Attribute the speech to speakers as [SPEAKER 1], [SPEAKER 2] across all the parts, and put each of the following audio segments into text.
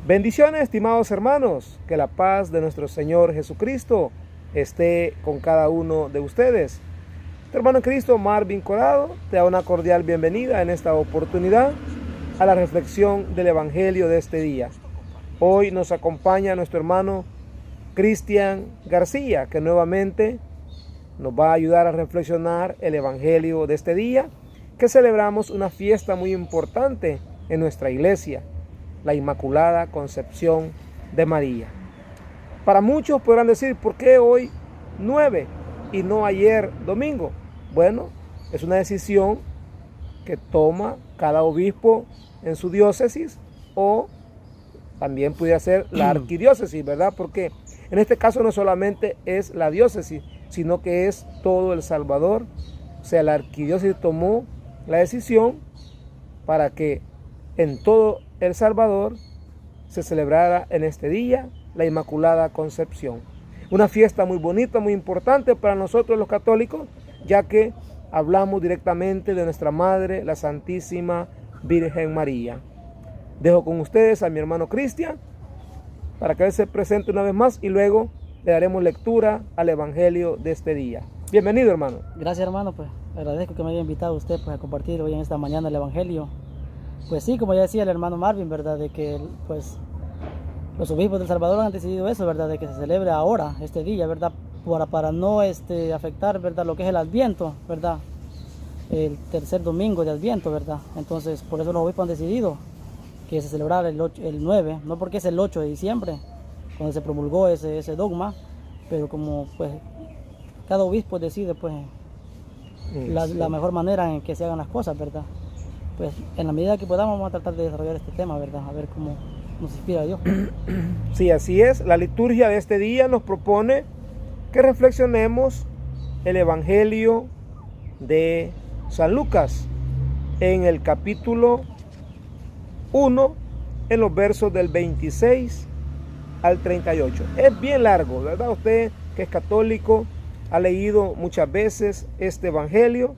[SPEAKER 1] Bendiciones, estimados hermanos, que la paz de nuestro Señor Jesucristo esté con cada uno de ustedes. Tu hermano en Cristo, Marvin Corado, te da una cordial bienvenida en esta oportunidad a la reflexión del Evangelio de este día. Hoy nos acompaña nuestro hermano Cristian García, que nuevamente nos va a ayudar a reflexionar el Evangelio de este día, que celebramos una fiesta muy importante en nuestra iglesia, la Inmaculada Concepción de María. Para muchos podrán decir, ¿por qué hoy 9 y no ayer domingo? Bueno, es una decisión que toma cada obispo en su diócesis, o también pudiera ser la arquidiócesis, ¿verdad? Porque en este caso no solamente es la diócesis, sino que es todo El Salvador. O sea, la arquidiócesis tomó la decisión para que en todo El Salvador se celebrara en este día la Inmaculada Concepción. Una fiesta muy bonita, muy importante para nosotros los católicos, ya que hablamos directamente de nuestra Madre, la Santísima Virgen María. Dejo con ustedes a mi hermano Cristian para que él se presente una vez más y luego le daremos lectura al Evangelio de este día. Bienvenido, hermano.
[SPEAKER 2] Gracias, hermano, pues agradezco que me haya invitado usted pues, a compartir hoy en esta mañana el Evangelio. Pues sí, como ya decía el hermano Marvin, ¿verdad? De que pues los obispos de El Salvador han decidido eso, ¿verdad? De que se celebre ahora, este día, ¿verdad? Para no afectar, ¿verdad? Lo que es el Adviento, ¿verdad? El tercer domingo de Adviento, ¿verdad? Entonces, por eso los obispos han decidido que se celebrara el 9, no porque es el 8 de diciembre, cuando se promulgó ese dogma, pero como pues cada obispo decide pues la mejor manera en que se hagan las cosas, ¿verdad? Pues en la medida que podamos vamos a tratar de desarrollar este tema, ¿verdad? A ver cómo nos inspira Dios.
[SPEAKER 1] Sí, así es. La liturgia de este día nos propone que reflexionemos el Evangelio de San Lucas en el capítulo 1, en los versos del 26 al 38. Es bien largo, ¿verdad? Usted que es católico ha leído muchas veces este Evangelio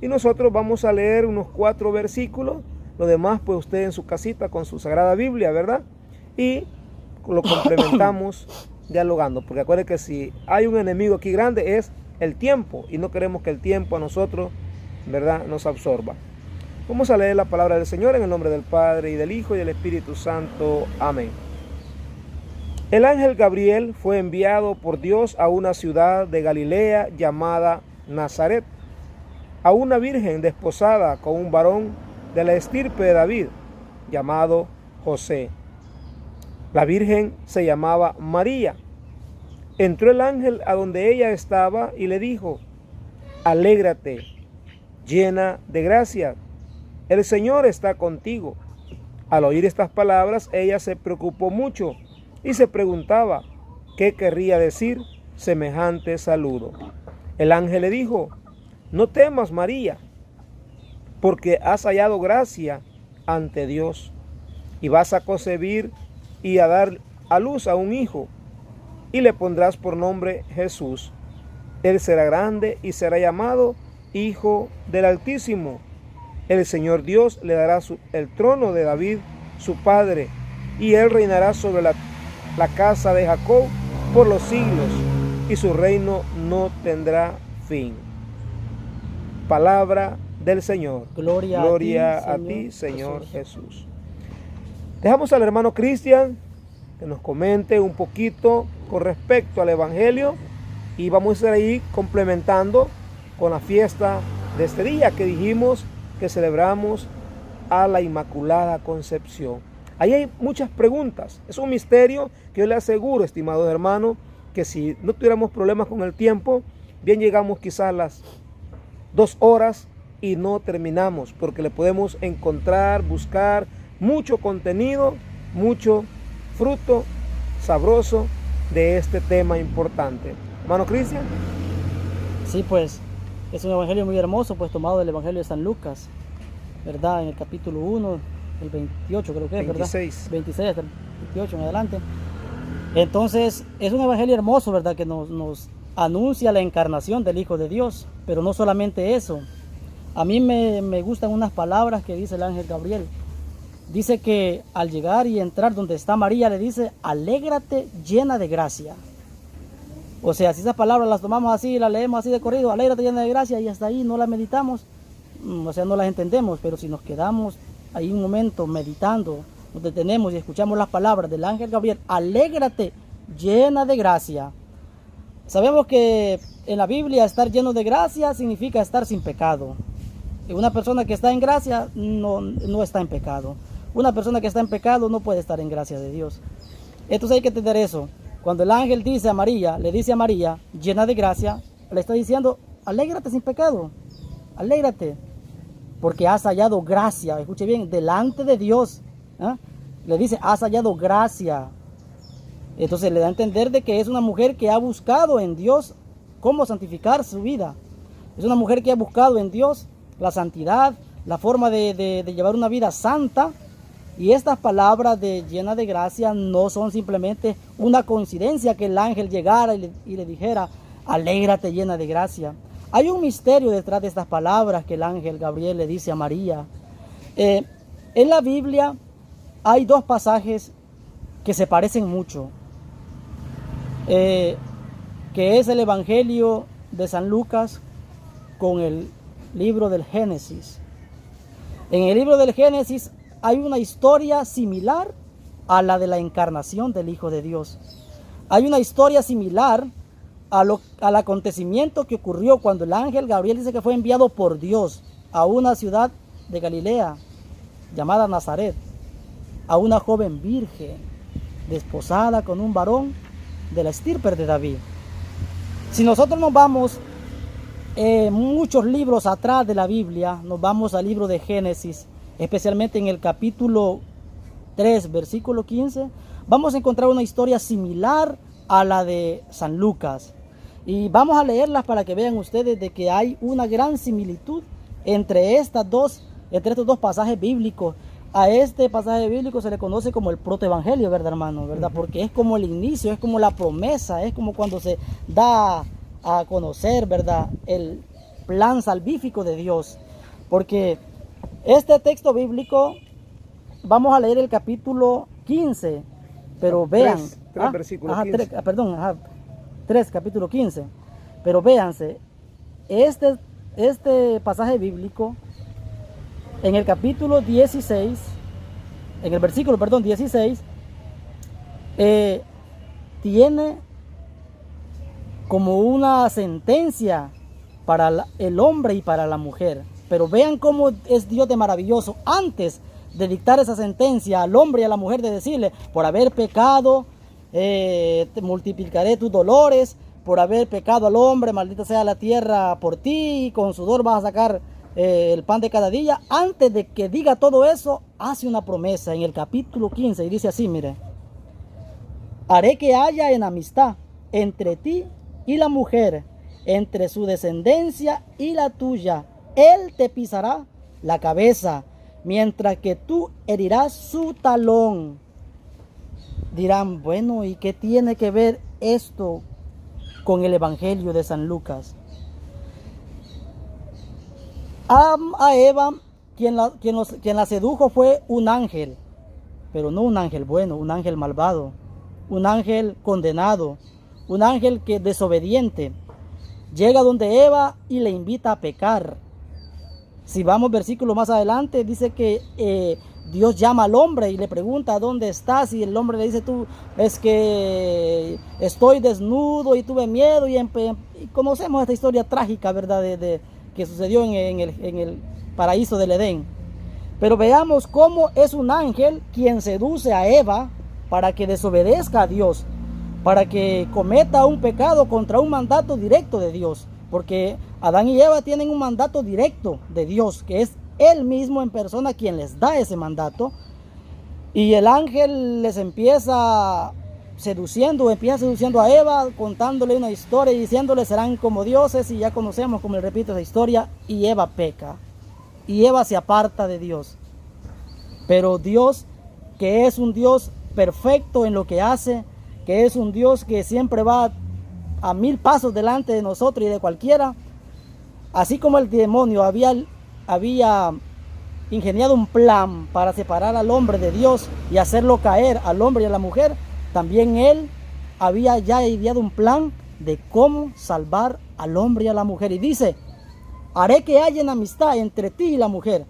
[SPEAKER 1] y nosotros vamos a leer unos 4 versículos. Lo demás, pues usted en su casita con su Sagrada Biblia, ¿verdad? Y lo complementamos dialogando, porque acuérdense que si hay un enemigo aquí grande es el tiempo y no queremos que el tiempo a nosotros, ¿verdad?, nos absorba. Vamos a leer la palabra del Señor en el nombre del Padre y del Hijo y del Espíritu Santo. Amén. El ángel Gabriel fue enviado por Dios a una ciudad de Galilea llamada Nazaret, a una virgen desposada con un varón de la estirpe de David, llamado José. La virgen se llamaba María. Entró el ángel a donde ella estaba y le dijo: alégrate, llena de gracia, el Señor está contigo. Al oír estas palabras, ella se preocupó mucho y se preguntaba qué querría decir semejante saludo. El ángel le dijo: no temas, María, porque has hallado gracia ante Dios, y vas a concebir y a dar a luz a un hijo, y le pondrás por nombre Jesús. Él será grande y será llamado Hijo del Altísimo. El Señor Dios le dará el trono de David, su padre, y él reinará sobre la casa de Jacob por los siglos, y su reino no tendrá fin. Palabra del Señor. Gloria a ti, Señor Jesús. Dejamos al hermano Cristian que nos comente un poquito con respecto al Evangelio y vamos a ir ahí complementando con la fiesta de este día que dijimos que celebramos a la Inmaculada Concepción. Ahí hay muchas preguntas. Es un misterio que yo le aseguro, estimados hermanos, que si no tuviéramos problemas con el tiempo, bien llegamos quizás a las 2 horas y no terminamos, porque le podemos encontrar, buscar mucho contenido, mucho fruto sabroso de este tema importante. Hermano Cristian.
[SPEAKER 2] Sí, pues es un evangelio muy hermoso, pues tomado del Evangelio de San Lucas, ¿verdad? En el capítulo 1, el 28 creo que es,
[SPEAKER 1] 26.
[SPEAKER 2] ¿verdad? 26 hasta el 28 en adelante. Entonces es un evangelio hermoso, ¿verdad? Que nos anuncia la encarnación del Hijo de Dios, pero no solamente eso. A mí me gustan unas palabras que dice el ángel Gabriel. dice que al llegar y entrar donde está María, le dice, alégrate llena de gracia. O sea, si esas palabras las tomamos así, las leemos así de corrido, alégrate llena de gracia, y hasta ahí no las meditamos, o sea, no las entendemos. Pero si nos quedamos ahí un momento meditando, nos detenemos y escuchamos las palabras del ángel Gabriel, alégrate llena de gracia. Sabemos que en la Biblia estar lleno de gracia significa estar sin pecado. Y una persona que está en gracia no está en pecado. Una persona que está en pecado no puede estar en gracia de Dios. Entonces hay que entender eso. Cuando el ángel dice a María, le dice a María, llena de gracia, le está diciendo, alégrate sin pecado, alégrate, porque has hallado gracia, escuche bien, delante de Dios. Le dice, has hallado gracia. Entonces le da a entender de que es una mujer que ha buscado en Dios cómo santificar su vida. Es una mujer que ha buscado en Dios la santidad, la forma de llevar una vida santa. Y estas palabras de llena de gracia no son simplemente una coincidencia que el ángel llegara y le dijera, alégrate llena de gracia. Hay un misterio detrás de estas palabras que el ángel Gabriel le dice a María. En la Biblia hay dos pasajes que se parecen mucho, que es el Evangelio de San Lucas con el libro del Génesis. En el libro del Génesis hay una historia similar a la de la encarnación del Hijo de Dios. Hay una historia similar al acontecimiento que ocurrió cuando el ángel Gabriel dice que fue enviado por Dios a una ciudad de Galilea llamada Nazaret, a una joven virgen desposada con un varón de la estirpe de David. Si nosotros nos vamos muchos libros atrás de la Biblia, nos vamos al libro de Génesis, especialmente en el capítulo 3, versículo 15, vamos a encontrar una historia similar a la de San Lucas. Y vamos a leerlas para que vean ustedes de que hay una gran similitud entre estos dos pasajes bíblicos. A este pasaje bíblico se le conoce como el protoevangelio, ¿verdad, hermano? ¿Verdad? Porque es como el inicio, es como la promesa, es como cuando se da a conocer, ¿verdad?, el plan salvífico de Dios. Porque este texto bíblico, vamos a leer el capítulo 15, pero vean.
[SPEAKER 1] 3 versículos 15.
[SPEAKER 2] 3, capítulo 15. Pero véanse, este pasaje bíblico, en el capítulo 16, en el versículo, 16, tiene como una sentencia para el hombre y para la mujer. Pero vean cómo es Dios de maravilloso. Antes de dictar esa sentencia al hombre y a la mujer, de decirle, por haber pecado, te multiplicaré tus dolores, por haber pecado al hombre, maldita sea la tierra por ti, y con sudor vas a sacar el pan de cada día. Antes de que diga todo eso, hace una promesa en el capítulo 15 y dice así, mire, haré que haya enemistad entre ti y la mujer, entre su descendencia y la tuya. Él te pisará la cabeza, mientras que tú herirás su talón. Dirán, bueno, ¿y qué tiene que ver esto con el Evangelio de San Lucas? A Eva, quien la sedujo fue un ángel, pero no un ángel bueno, un ángel malvado, un ángel condenado, un ángel que desobediente. Llega donde Eva y le invita a pecar. Si vamos versículo más adelante, dice que Dios llama al hombre y le pregunta, ¿dónde estás? Y el hombre le dice, tú, es que estoy desnudo y tuve miedo. Y conocemos esta historia trágica, ¿verdad?, que sucedió en el paraíso del Edén. Pero veamos cómo es un ángel quien seduce a Eva para que desobedezca a Dios, para que cometa un pecado contra un mandato directo de Dios. Porque Adán y Eva tienen un mandato directo de Dios, que es Él mismo en persona quien les da ese mandato. Y el ángel les empieza seduciendo a Eva, contándole una historia y diciéndole serán como dioses, y ya conocemos, como les repito, esa historia. Y Eva peca, y Eva se aparta de Dios. Pero Dios, que es un Dios perfecto en lo que hace, que es un Dios que siempre va a 1000 pasos delante de nosotros y de cualquiera, así como el demonio había ingeniado un plan para separar al hombre de Dios y hacerlo caer al hombre y a la mujer, también Él había ya ideado un plan de cómo salvar al hombre y a la mujer. Y dice, haré que haya enemistad entre ti y la mujer.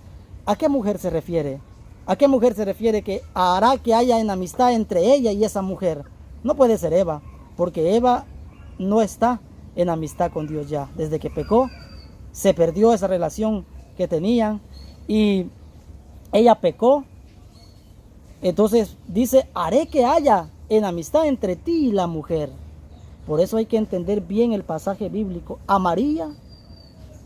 [SPEAKER 2] ¿A qué mujer se refiere? ¿A qué mujer se refiere que hará que haya enemistad entre ella y esa mujer? No puede ser Eva, porque Eva no está en amistad con Dios ya. Desde que pecó, se perdió esa relación que tenían y ella pecó. Entonces dice, haré que haya enemistad entre ti y la mujer. Por eso hay que entender bien el pasaje bíblico. A María,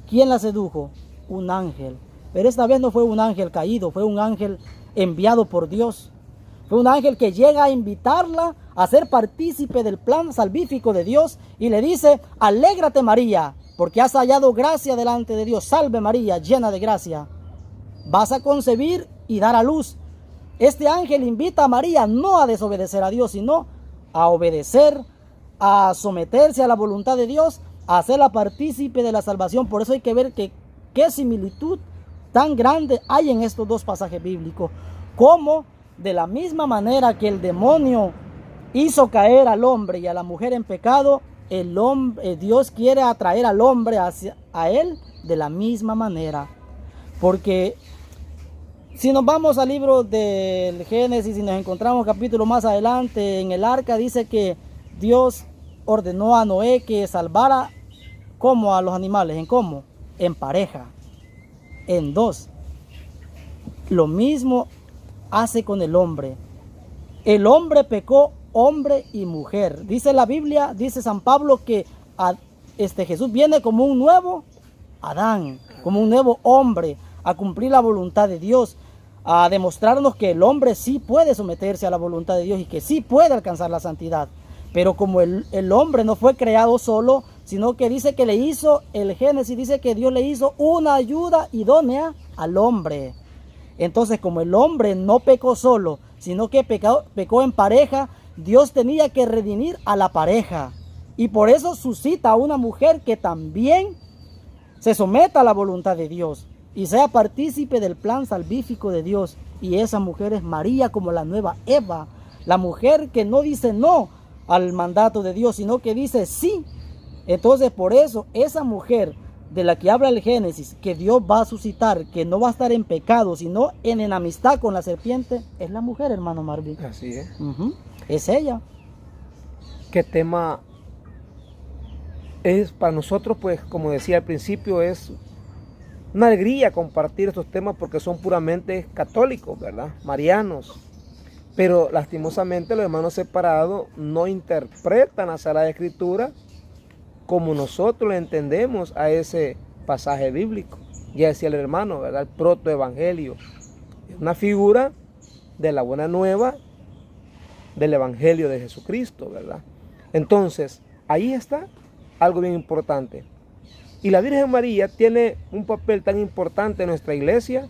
[SPEAKER 2] ¿quién la sedujo? Un ángel. Pero esta vez no fue un ángel caído, fue un ángel enviado por Dios. Fue un ángel que llega a invitarla a ser partícipe del plan salvífico de Dios y le dice, alégrate María, porque has hallado gracia delante de Dios. Salve María, llena de gracia. Vas a concebir y dar a luz. Este ángel invita a María no a desobedecer a Dios, sino a obedecer, a someterse a la voluntad de Dios, a hacerla partícipe de la salvación. Por eso hay que ver que qué similitud tan grande hay en estos dos pasajes bíblicos. Como de la misma manera que el demonio hizo caer al hombre y a la mujer en pecado, Dios quiere atraer al hombre a él de la misma manera. Porque si nos vamos al libro del Génesis y nos encontramos capítulo más adelante, en el arca dice que Dios ordenó a Noé que salvara como a los animales. ¿En cómo? En pareja, en dos. Lo mismo hace con el hombre. El hombre pecó, hombre y mujer. Dice la Biblia, dice San Pablo que Jesús viene como un nuevo Adán, como un nuevo hombre, a cumplir la voluntad de Dios, a demostrarnos que el hombre sí puede someterse a la voluntad de Dios y que sí puede alcanzar la santidad. Pero como el hombre no fue creado solo, sino que dice que le hizo, el Génesis dice que Dios le hizo una ayuda idónea al hombre. Entonces, como el hombre no pecó solo, sino que pecó en pareja, Dios tenía que redimir a la pareja. Y por eso suscita a una mujer que también se someta a la voluntad de Dios y sea partícipe del plan salvífico de Dios. Y esa mujer es María, como la nueva Eva, la mujer que no dice no al mandato de Dios, sino que dice sí. Entonces, por eso, esa mujer de la que habla el Génesis, que Dios va a suscitar, que no va a estar en pecado, sino en enemistad con la serpiente, es la mujer, hermano Marvin.
[SPEAKER 1] Así es.
[SPEAKER 2] Es ella.
[SPEAKER 1] ¿Qué tema es para nosotros? Pues, como decía al principio, es una alegría compartir estos temas porque son puramente católicos, ¿verdad? Marianos. Pero lastimosamente los hermanos separados no interpretan la Sagrada Escritura como nosotros le entendemos a ese pasaje bíblico. Ya decía el hermano, ¿verdad? El protoevangelio es una figura de la buena nueva del evangelio de Jesucristo, ¿verdad? Entonces, ahí está algo bien importante. Y la Virgen María tiene un papel tan importante en nuestra iglesia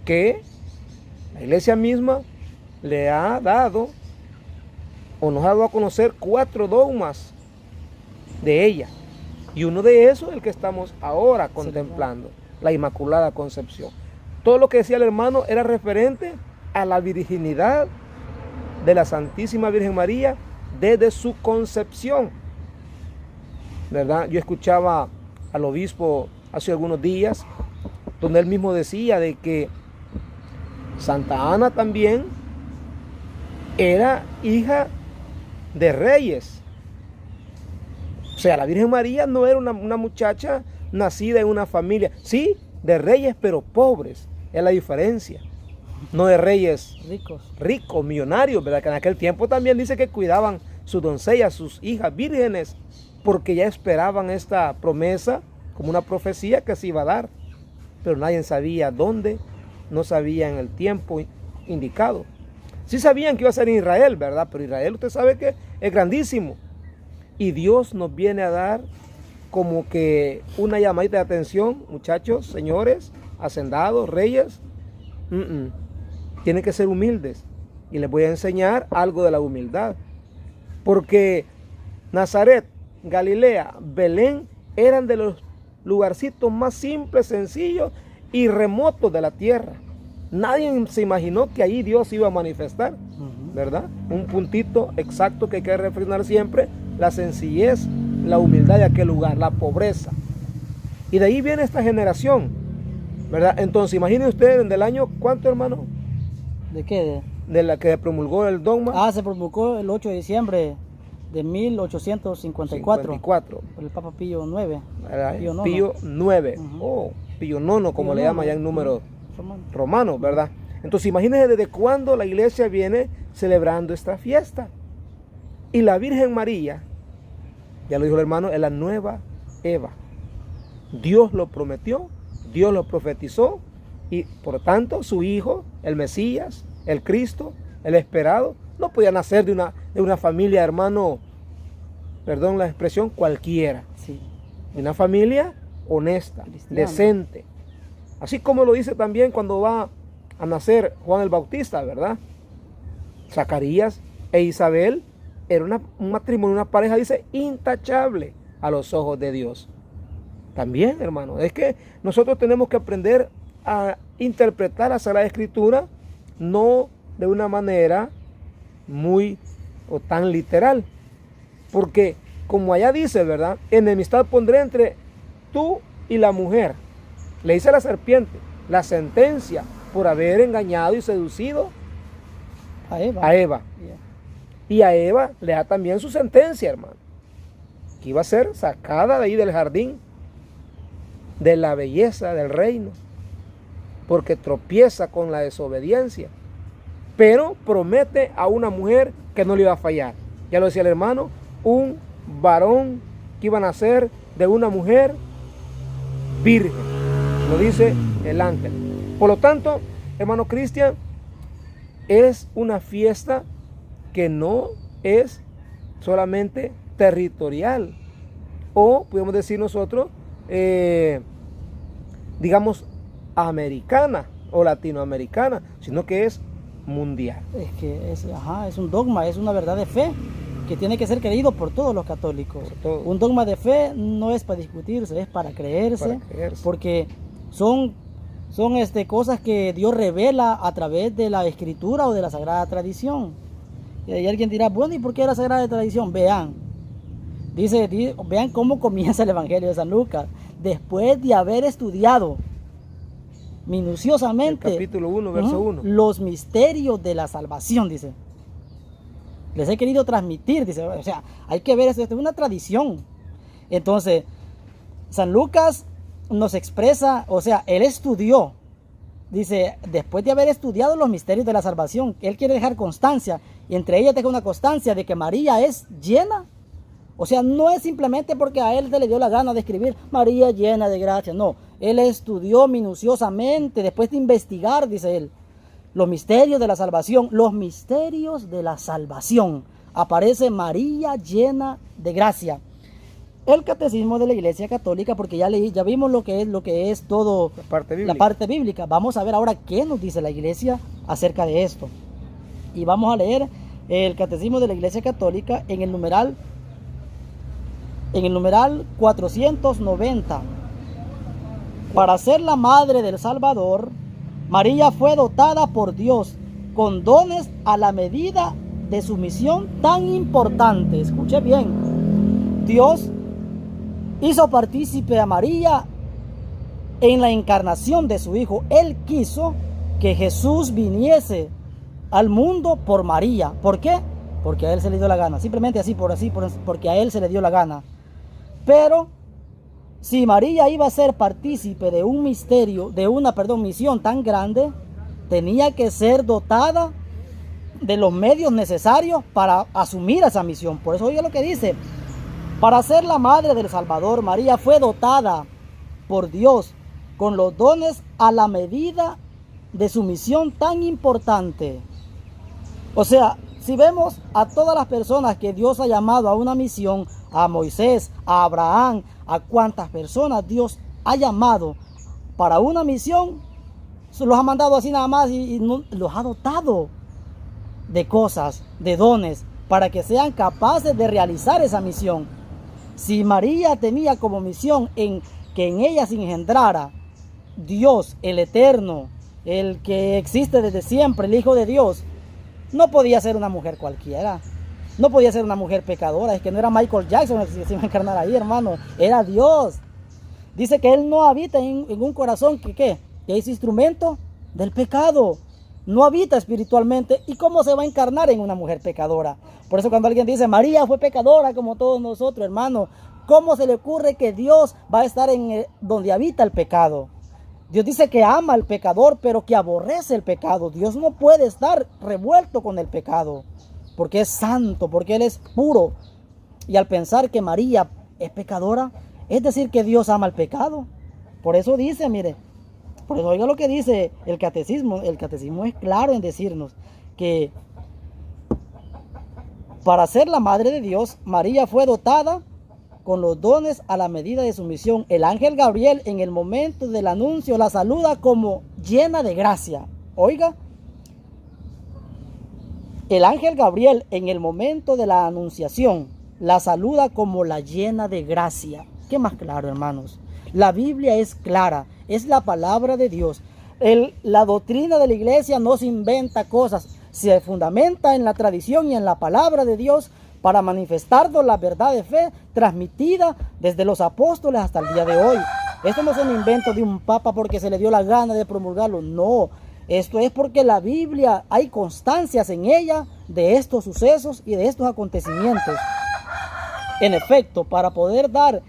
[SPEAKER 1] que la iglesia misma le ha dado o nos ha dado a conocer 4 dogmas de ella, y uno de esos es el que estamos ahora contemplando, la Inmaculada Concepción. Todo lo que decía el hermano era referente a la virginidad de la Santísima Virgen María desde su concepción, ¿verdad? Yo escuchaba al obispo hace algunos días donde él mismo decía de que Santa Ana también era hija de reyes. O sea, la Virgen María no era una muchacha nacida en una familia, sí, de reyes, pero pobres. Es la diferencia. No de reyes ricos, millonarios, ¿verdad? Que en aquel tiempo también dice que cuidaban sus doncellas, sus hijas vírgenes, porque ya esperaban esta promesa como una profecía que se iba a dar. Pero nadie sabía dónde, no sabían el tiempo indicado. Sí sabían que iba a ser en Israel, ¿verdad? Pero Israel, usted sabe que es grandísimo. Y Dios nos viene a dar como que una llamadita de atención, muchachos, señores, hacendados, reyes. Tienen que ser humildes. Y les voy a enseñar algo de la humildad. Porque Nazaret, Galilea, Belén eran de los lugarcitos más simples, sencillos y remotos de la tierra. Nadie se imaginó que ahí Dios iba a manifestar, ¿verdad? Un puntito exacto que hay que reflexionar siempre: la sencillez, la humildad de aquel lugar, la pobreza. Y de ahí viene esta generación, ¿verdad? Entonces, imaginen ustedes, en el año, ¿cuánto, hermano?
[SPEAKER 2] ¿De qué?
[SPEAKER 1] De la que promulgó el dogma.
[SPEAKER 2] Se promulgó el 8 de diciembre de 1854.
[SPEAKER 1] 54.
[SPEAKER 2] Por el Papa Pío IX.
[SPEAKER 1] Pío IX. Pío IX, como
[SPEAKER 2] Pío
[SPEAKER 1] le llama
[SPEAKER 2] IX,
[SPEAKER 1] ya en números romanos, ¿verdad? Entonces, imagínense desde cuándo la iglesia viene celebrando esta fiesta. Y la Virgen María, ya lo dijo el hermano, es la nueva Eva. Dios lo prometió, Dios lo profetizó, y por tanto su hijo, el Mesías, el Cristo, el esperado, no podía nacer de una familia, hermano, perdón la expresión, cualquiera.
[SPEAKER 2] Sí.
[SPEAKER 1] De una familia honesta,
[SPEAKER 2] Cristiana,
[SPEAKER 1] decente. Así como lo dice también cuando va a nacer Juan el Bautista, ¿verdad? Zacarías e Isabel era un matrimonio, una pareja, dice, intachable a los ojos de Dios. También, hermano, es que nosotros tenemos que aprender a interpretar la Sagrada Escritura no de una manera muy o tan literal, porque como allá dice, ¿verdad? Enemistad pondré entre tú y la mujer, le dice a la serpiente, la sentencia por haber engañado y seducido a Eva.
[SPEAKER 2] Yeah.
[SPEAKER 1] Y a Eva le da también su sentencia, hermano, que iba a ser sacada de ahí del jardín de la belleza del reino, porque tropieza con la desobediencia, pero promete a una mujer que no le iba a fallar. Ya lo decía el hermano, un varón que iba a nacer de una mujer virgen, lo dice el ángel. Por lo tanto, hermano Cristian, es una fiesta que no es solamente territorial, o podemos decir nosotros, digamos, americana o latinoamericana, sino que es mundial.
[SPEAKER 2] Es que es un dogma, es una verdad de fe que tiene que ser creído por todos los católicos. Un dogma de fe no es para discutirse, es para creerse, porque son cosas que Dios revela a través de la Escritura o de la Sagrada Tradición. Y alguien dirá, bueno, ¿y por qué la Sagrada Tradición? Vean, vean cómo comienza el Evangelio de San Lucas. Después de haber estudiado minuciosamente
[SPEAKER 1] el capítulo 1, verso 1,
[SPEAKER 2] los misterios de la salvación, dice. Les he querido transmitir, dice. O sea, hay que ver, esto es una tradición. Entonces, San Lucas nos expresa, o sea, él estudió, dice, después de haber estudiado los misterios de la salvación, él quiere dejar constancia, y entre ellas deja una constancia de que María es llena. O sea, no es simplemente porque a él se le dio la gana de escribir María llena de gracia, no. Él estudió minuciosamente, después de investigar, dice él, los misterios de la salvación. Los misterios de la salvación. Aparece María llena de gracia. El catecismo de la Iglesia Católica, porque ya vimos lo que es todo la parte bíblica. Vamos a ver ahora qué nos dice la Iglesia acerca de esto. Y vamos a leer el catecismo de la Iglesia Católica en el numeral 490. Para ser la madre del Salvador, María fue dotada por Dios con dones a la medida de su misión tan importante. Escuche bien. Dios hizo partícipe a María en la encarnación de su Hijo. Él quiso que Jesús viniese al mundo por María. ¿Por qué? Porque a él se le dio la gana. Simplemente porque a él se le dio la gana. Pero si María iba a ser partícipe de un misterio, de una misión tan grande, tenía que ser dotada de los medios necesarios para asumir esa misión. Por eso oiga lo que dice: para ser la madre del Salvador, María fue dotada por Dios con los dones a la medida de su misión tan importante. O sea, si vemos a todas las personas que Dios ha llamado a una misión, a Moisés, a Abraham, a cuántas personas Dios ha llamado para una misión, los ha mandado así nada más y no, los ha dotado de cosas, de dones, para que sean capaces de realizar esa misión. Si María tenía como misión que en ella se engendrara Dios, el eterno, el que existe desde siempre, el Hijo de Dios, no podía ser una mujer cualquiera. No podía ser una mujer pecadora. Es que no era Michael Jackson el que se iba a encarnar ahí, hermano. Era Dios. Dice que Él no habita en un corazón que es instrumento del pecado. No habita espiritualmente. ¿Y cómo se va a encarnar en una mujer pecadora? Por eso cuando alguien dice, María fue pecadora como todos nosotros, hermano, ¿cómo se le ocurre que Dios va a estar en donde habita el pecado? Dios dice que ama al pecador, pero que aborrece el pecado. Dios no puede estar revuelto con el pecado, porque es santo, porque Él es puro. Y al pensar que María es pecadora, es decir que Dios ama el pecado. Por eso dice, mire, por eso oiga lo que dice el catecismo. El catecismo es claro en decirnos que para ser la madre de Dios, María fue dotada con los dones a la medida de su misión. El ángel Gabriel en el momento del anuncio la saluda como llena de gracia. Oiga, el ángel Gabriel en el momento de la anunciación la saluda como la llena de gracia. ¿Qué más claro, hermanos? La Biblia es clara, es la palabra de Dios. La doctrina de la iglesia no se inventa cosas, se fundamenta en la tradición y en la palabra de Dios para manifestarnos la verdad de fe transmitida desde los apóstoles hasta el día de hoy. Esto no es un invento de un papa porque se le dio la gana de promulgarlo, no. Esto es porque la Biblia, hay constancias en ella de estos sucesos y de estos acontecimientos. En efecto, para poder dar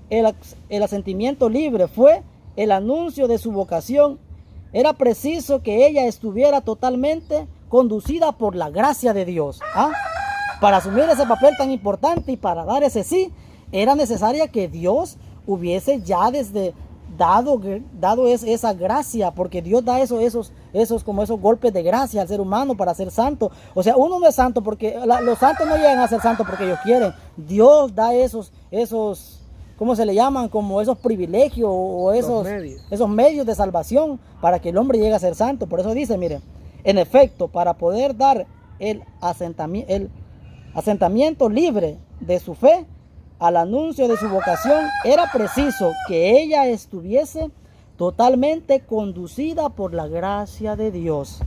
[SPEAKER 2] el asentimiento libre fue el anuncio de su vocación. Era preciso que ella estuviera totalmente conducida por la gracia de Dios. Para asumir ese papel tan importante y para dar ese sí, era necesaria que Dios hubiese ya desde dado esa gracia, porque Dios da esos golpes de gracia al ser humano para ser santo. O sea, uno no es santo porque los santos no llegan a ser santos porque ellos quieren. Dios da esos ¿cómo se le llaman? Como esos privilegios o esos medios de salvación para que el hombre llegue a ser santo. Por eso dice, mire, en efecto, para poder dar el asentamiento libre de su fe al anuncio de su vocación, era preciso que ella estuviese totalmente conducida por la gracia de Dios.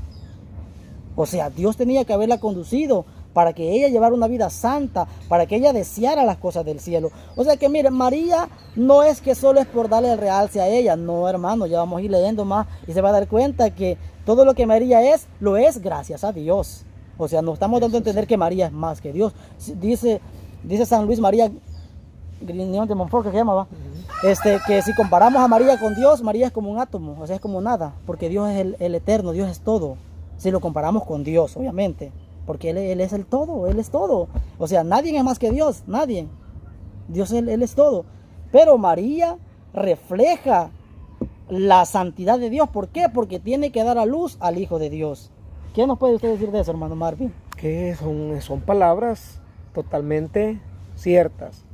[SPEAKER 2] O sea, Dios tenía que haberla conducido para que ella llevara una vida santa, para que ella deseara las cosas del cielo. O sea que miren, María no es que solo es por darle el realce a ella, no, hermano, ya vamos a ir leyendo más y se va a dar cuenta que todo lo que María lo es gracias a Dios. O sea, nos estamos dando a entender que María es más que Dios. Dice San Luis María Grignion de Montfort, que se llamaba, que si comparamos a María con Dios, María es como un átomo, o sea, es como nada, porque Dios es el eterno, Dios es todo. Si lo comparamos con Dios, obviamente, porque Él es el todo, Él es todo. O sea, nadie es más que Dios, nadie. Dios, Él es todo. Pero María refleja la santidad de Dios. ¿Por qué? Porque tiene que dar a luz al Hijo de Dios. ¿Qué nos puede usted decir de eso, hermano Marvin?
[SPEAKER 1] Que son palabras totalmente ciertas.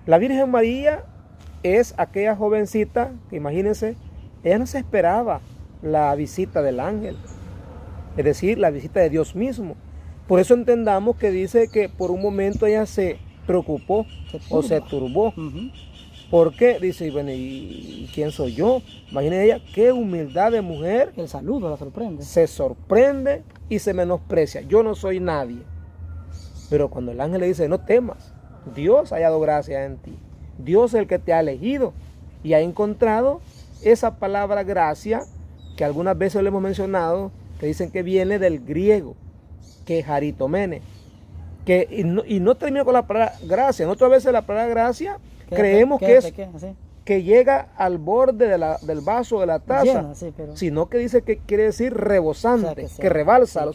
[SPEAKER 1] La Virgen María es aquella jovencita que, imagínense, ella no se esperaba la visita del ángel, es decir, la visita de Dios mismo. Por eso entendamos que dice que por un momento ella se preocupó o se turbó. ¿Por qué? Dice, bueno, ¿y quién soy yo? Imagínense ella, qué humildad de mujer.
[SPEAKER 2] El saludo la sorprende.
[SPEAKER 1] Se sorprende y se menosprecia. Yo no soy nadie. Pero cuando el ángel le dice, no temas, Dios ha hallado gracia en ti. Dios es el que te ha elegido y ha encontrado esa palabra gracia que algunas veces le hemos mencionado, que dicen que viene del griego, que es haritomene. Y no termina con la palabra gracia. Otras veces la palabra gracia creemos que llega al borde del vaso de la taza, llena, sí, sino que dice que quiere decir rebosante, o sea, que rebalsa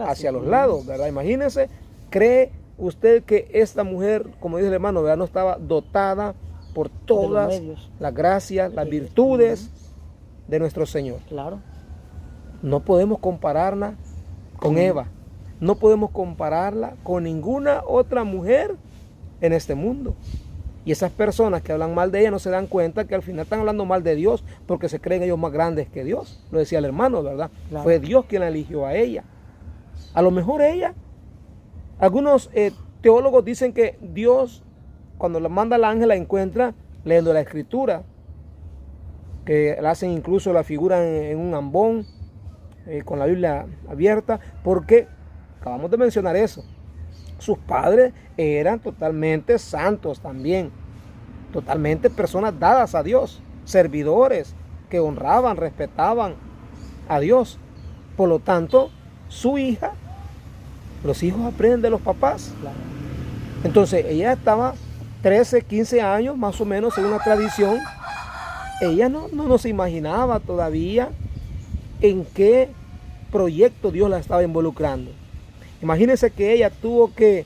[SPEAKER 1] hacia los lados, ¿verdad? Imagínense, cree usted que esta mujer, como dice el hermano, ¿verdad?, no estaba dotada por todas las gracias, las virtudes de nuestro Señor.
[SPEAKER 2] Claro.
[SPEAKER 1] No podemos compararla con Eva, no podemos compararla con ninguna otra mujer en este mundo. Y esas personas que hablan mal de ella no se dan cuenta que al final están hablando mal de Dios porque se creen ellos más grandes que Dios. Lo decía el hermano, ¿verdad? Claro. Fue Dios quien la eligió a ella. A lo mejor ella, algunos teólogos dicen que Dios, cuando la manda al ángel, la encuentra leyendo la Escritura. que le hacen incluso la figura en un ambón, con la Biblia abierta, porque acabamos de mencionar eso. Sus padres eran totalmente santos también, totalmente personas dadas a Dios, servidores que honraban, respetaban a Dios. Por lo tanto, su hija, los hijos aprenden de los papás.
[SPEAKER 2] Claro.
[SPEAKER 1] Entonces, ella estaba 13, 15 años, más o menos, según la tradición. Ella no se imaginaba todavía en qué proyecto Dios la estaba involucrando. Imagínense que ella tuvo que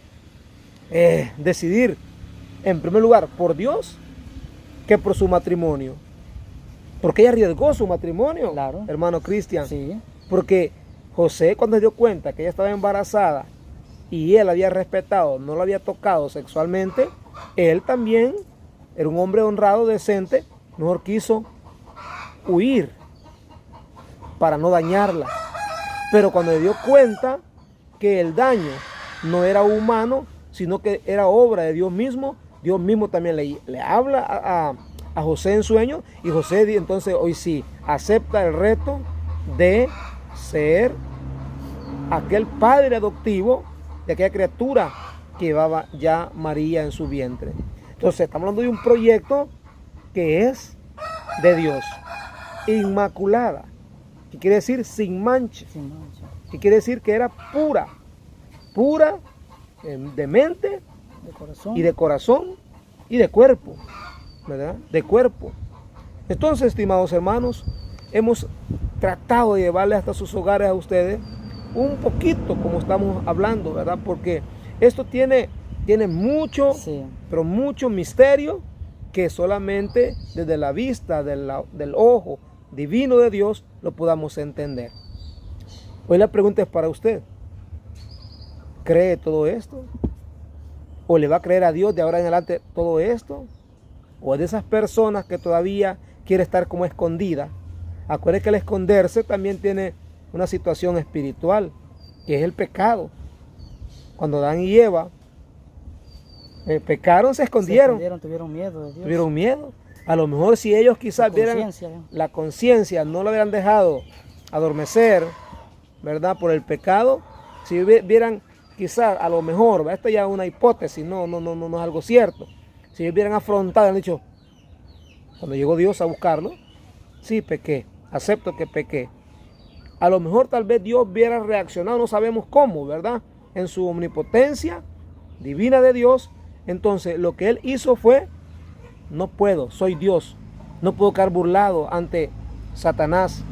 [SPEAKER 1] decidir, en primer lugar, por Dios, que por su matrimonio. Porque ella arriesgó su matrimonio,
[SPEAKER 2] claro,
[SPEAKER 1] hermano Cristian.
[SPEAKER 2] Sí.
[SPEAKER 1] Porque José, cuando se dio cuenta que ella estaba embarazada y él la había respetado, no la había tocado sexualmente, él también era un hombre honrado, decente, mejor quiso huir para no dañarla. Pero cuando se dio cuenta que el daño no era humano, sino que era obra de Dios mismo también le habla a José en sueño, y José entonces hoy sí acepta el reto de ser aquel padre adoptivo de aquella criatura que llevaba ya María en su vientre. Entonces estamos hablando de un proyecto que es de Dios, inmaculada, que quiere decir sin mancha, que quiere decir que era pura de mente,
[SPEAKER 2] de corazón
[SPEAKER 1] y de corazón y de cuerpo, ¿verdad? De cuerpo. Entonces, estimados hermanos, hemos tratado de llevarle hasta sus hogares a ustedes un poquito como estamos hablando, ¿verdad? Porque esto tiene mucho,
[SPEAKER 2] sí,
[SPEAKER 1] pero mucho misterio que solamente desde la vista del ojo divino de Dios lo podamos entender. Hoy la pregunta es para usted. ¿Cree todo esto? ¿O le va a creer a Dios de ahora en adelante todo esto? ¿O es de esas personas que todavía quiere estar como escondida? Acuérdese que el esconderse también tiene una situación espiritual, que es el pecado. Cuando Adán y Eva pecaron, se escondieron.
[SPEAKER 2] Tuvieron miedo de Dios.
[SPEAKER 1] Tuvieron miedo. A lo mejor si ellos quizás vieran la conciencia, no lo hubieran dejado adormecer, ¿verdad? Por el pecado. Si vieran quizás, a lo mejor, esto ya es una hipótesis, no es algo cierto. Si ellos hubieran afrontado, han dicho, cuando llegó Dios a buscarlo, sí, pequé, acepto que pequé. A lo mejor tal vez Dios hubiera reaccionado, no sabemos cómo, ¿verdad? En su omnipotencia divina de Dios. Entonces lo que él hizo fue, no puedo, soy Dios, no puedo quedar burlado ante Satanás.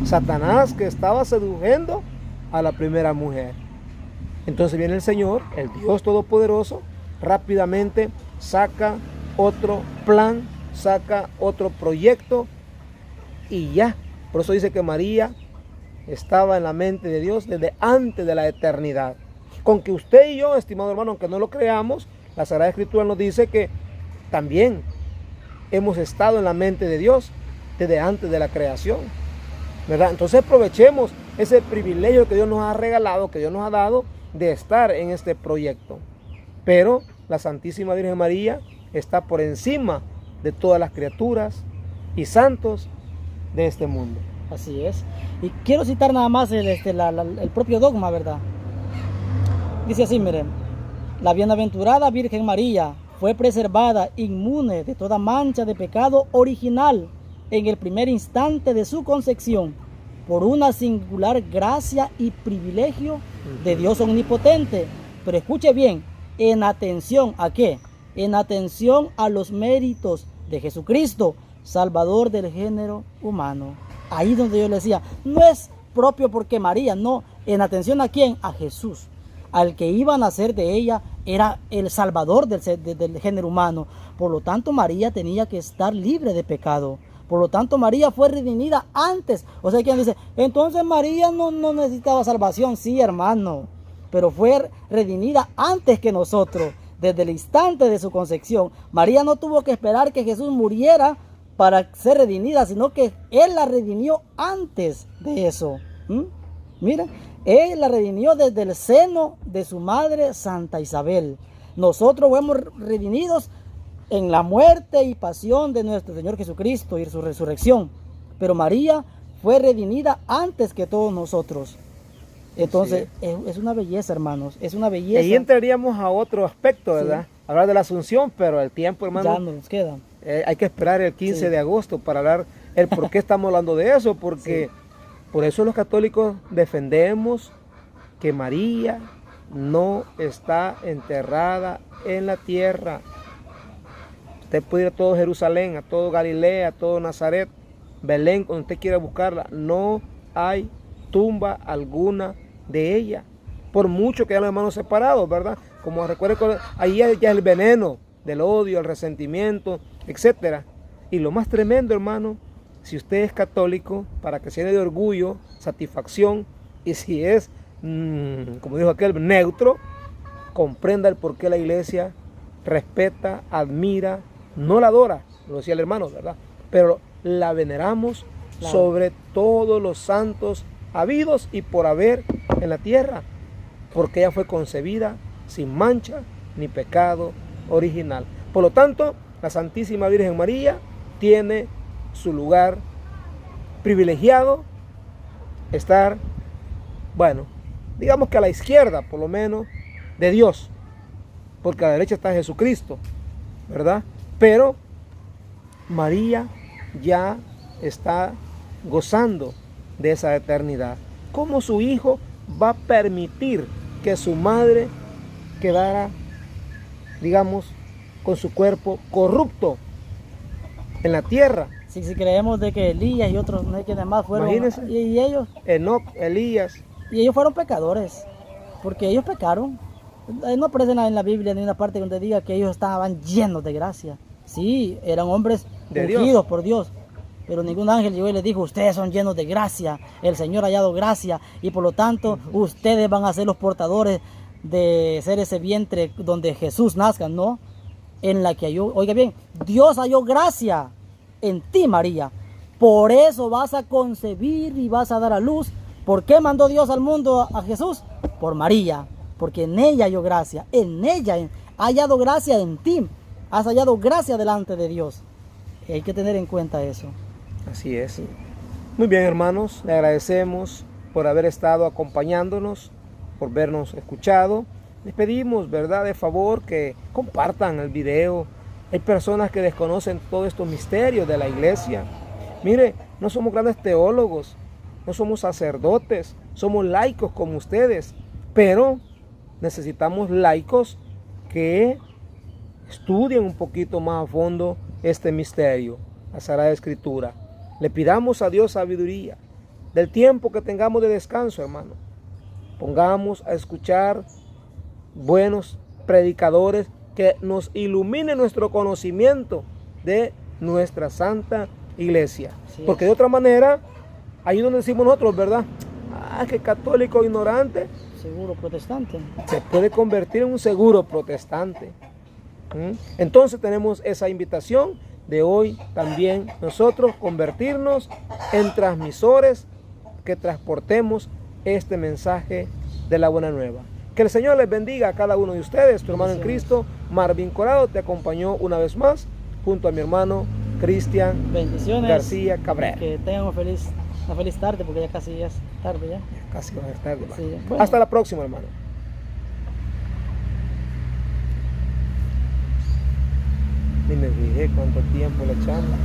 [SPEAKER 1] Satanás que estaba seduciendo a la primera mujer. Entonces viene el Señor, el Dios Todopoderoso, rápidamente saca otro plan, saca otro proyecto y ya. Por eso dice que María estaba en la mente de Dios desde antes de la eternidad. Con que usted y yo, estimado hermano, aunque no lo creamos, la Sagrada Escritura nos dice que también hemos estado en la mente de Dios desde antes de la creación, ¿verdad? Entonces aprovechemos ese privilegio que Dios nos ha regalado, que Dios nos ha dado, de estar en este proyecto. Pero la Santísima Virgen María está por encima de todas las criaturas y santos de este mundo.
[SPEAKER 2] Así es. Y quiero citar nada más el propio dogma, ¿verdad? Dice así, miren: la bienaventurada Virgen María fue preservada inmune de toda mancha de pecado original en el primer instante de su concepción por una singular gracia y privilegio de Dios omnipotente. Pero escuche bien, en atención ¿a qué? En atención a los méritos de Jesucristo, Salvador del género humano. Ahí donde yo le decía, no es propio porque María, no, en atención ¿a quién? A Jesús. Al que iba a nacer de ella era el Salvador del género humano. Por lo tanto, María tenía que estar libre de pecado. Por lo tanto, María fue redimida antes. O sea, quien dice, entonces María no necesitaba salvación. Sí, hermano, pero fue redimida antes que nosotros, desde el instante de su concepción. María no tuvo que esperar que Jesús muriera para ser redimida, sino que Él la redimió antes de eso. Mira, Él la redimió desde el seno de su madre Santa Isabel. Nosotros fuimos redimidos en la muerte y pasión de nuestro Señor Jesucristo y su resurrección. Pero María fue redimida antes que todos nosotros. Entonces, es una belleza, hermanos, es una belleza.
[SPEAKER 1] Ahí entraríamos a otro aspecto, ¿verdad?
[SPEAKER 2] Sí.
[SPEAKER 1] Hablar de la Asunción, pero el tiempo, hermano,
[SPEAKER 2] Ya nos queda.
[SPEAKER 1] hay que esperar el 15 de agosto para hablar el por qué estamos hablando de eso, porque por eso los católicos defendemos que María no está enterrada en la tierra. Usted puede ir a todo Jerusalén, a todo Galilea, a todo Nazaret, Belén, cuando usted quiera buscarla, no hay tumba alguna de ella, por mucho que hayan los hermanos separados, ¿verdad? Como recuerden, ahí ya el veneno del odio, el resentimiento, etcétera. Y lo más tremendo, hermano, si usted es católico, para que se llene de orgullo, satisfacción, y si es, como dijo aquel, neutro, comprenda el por qué la iglesia respeta, admira, no la adora, lo decía el hermano, ¿verdad? Pero la veneramos sobre todos los santos habidos y por haber en la tierra, porque ella fue concebida sin mancha ni pecado original. Por lo tanto, la Santísima Virgen María tiene su lugar privilegiado, estar, bueno, digamos que a la izquierda, por lo menos, de Dios, porque a la derecha está Jesucristo, ¿verdad? Pero María ya está gozando de esa eternidad. ¿Cómo su hijo va a permitir que su madre quedara, digamos, con su cuerpo corrupto en la tierra?
[SPEAKER 2] Si creemos de que Elías y otros, no sé quiénes más fueron,
[SPEAKER 1] Imagínense.
[SPEAKER 2] y ellos,
[SPEAKER 1] Enoc, Elías.
[SPEAKER 2] y ellos fueron pecadores, porque ellos pecaron. No aparece en la Biblia ni una parte donde diga que ellos estaban llenos de gracia. Sí, eran hombres ungidos por Dios, pero ningún ángel llegó y les dijo: ustedes son llenos de gracia, el Señor ha hallado gracia, y por lo tanto ustedes van a ser los portadores de ser ese vientre donde Jesús nazca. No, en la que halló, oiga bien, Dios halló gracia en ti, María, por eso vas a concebir y vas a dar a luz. ¿Por qué mandó Dios al mundo a Jesús? Por María, porque en ella halló gracia, en ella ha hallado gracia en ti, has hallado gracia delante de Dios. Y hay que tener en cuenta eso.
[SPEAKER 1] Así es. Muy bien, hermanos, le agradecemos por haber estado acompañándonos, por vernos escuchado. Les pedimos, ¿verdad?, de favor que compartan el video. Hay personas que desconocen todos estos misterios de la iglesia. Mire, no somos grandes teólogos, no somos sacerdotes, somos laicos como ustedes, pero necesitamos laicos que estudien un poquito más a fondo este misterio, la Sagrada Escritura. Le pidamos a Dios sabiduría del tiempo que tengamos de descanso, hermano. Pongamos a escuchar buenos predicadores que nos iluminen nuestro conocimiento de nuestra Santa Iglesia. Porque de otra manera, ahí donde decimos nosotros, ¿verdad? Ah, que católico ignorante.
[SPEAKER 2] Seguro protestante.
[SPEAKER 1] Se puede convertir en un seguro protestante. Entonces tenemos esa invitación de hoy también nosotros convertirnos en transmisores que transportemos este mensaje de la buena nueva. Que el Señor les bendiga a cada uno de ustedes. Tu hermano en Cristo, Marvin Corado, te acompañó una vez más junto a mi hermano Cristian García Cabrera.
[SPEAKER 2] Que tengan una feliz tarde, porque ya casi es tarde ya.
[SPEAKER 1] Casi va a ser tarde.
[SPEAKER 2] Sí, bueno.
[SPEAKER 1] Hasta la próxima, hermano. Ni me fijé cuánto tiempo le echamos.